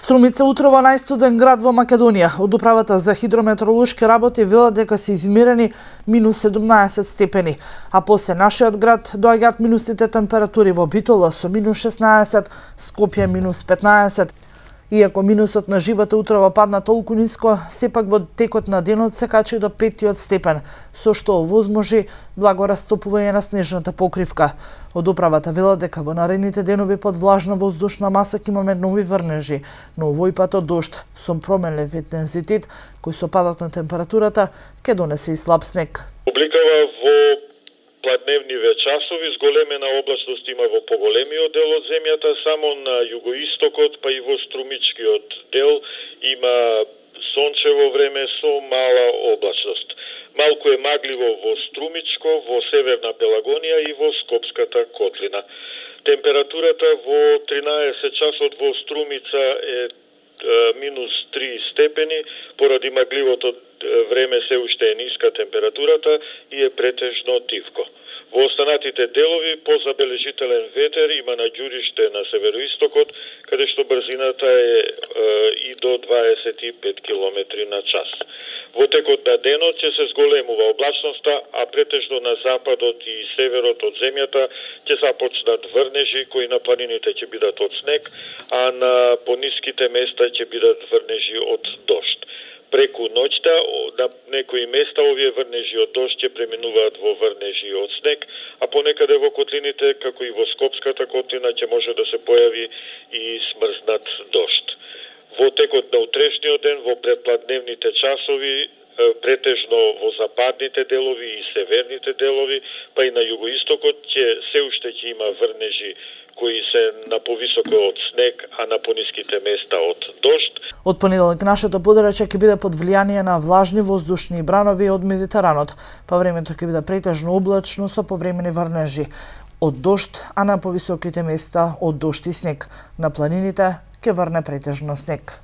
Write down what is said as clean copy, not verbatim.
Струмица утрово најстуден град во Македонија. Од управата за хидрометеоролошки работи велат дека се измерени минус 17 степени, а после нашиот град доаѓаат минусните температури во Битола со минус 16, Скопје минус 15. Иако минусот на живата утрово падна толку ниско, сепак во текот на денот се качи до 5 степен, со што овозможи благо растопување на снежната покривка. Од управата велат дека во наредните денови под влажна воздушна маса ќе имаме нови врнежи, но овој пат од дожд со променлив интензитет, кој со падот на температурата ќе донесе и слаб снег. Обликава во пладневниве часови зголемена облачност има во поголемиот дел од земјата, само на југоистокот па и во струмичкиот дел има сончево време со мала облачност. Малку е магливо во Струмичко, во Северна Пелагонија и во Скопската котлина. Температурата во 13 часот во Струмица е минус 3 степени, поради магливото време се уште е ниска температурата и е претежно тивко. Во останатите делови позабележителен ветер има на ѓуриште на североистокот, каде што брзината е и до 25 км на час. Во текот на денот ќе се зголемува облачноста, а претежно на западот и северот од земјата ќе започнат врнежи кои на планините ќе бидат од снег, а на пониските места ќе бидат врнежи од дожд. Преку ноќта на некои места овие врнежи од дожд ќе преминуваат во врнежи од снег, а понекаде во котлините, како и во Скопската котлина, ќе може да се појави и смрзнат дожд. Во текот на утрешниот ден, во предпладневните часови, претежно во западните делови и северните делови, па и на југоистокот се уште ќе има врнежи кои се на повисоко од снег, а на пониските места од дожд. Од понеделник нашето подрачје ќе биде под влијание на влажни воздушни бранови од Медитеранот, па времето ќе биде претежно облачно со повремени врнежи од дожд, а на повисоките места од дожд и снег. На планините ќе врне претежно снег.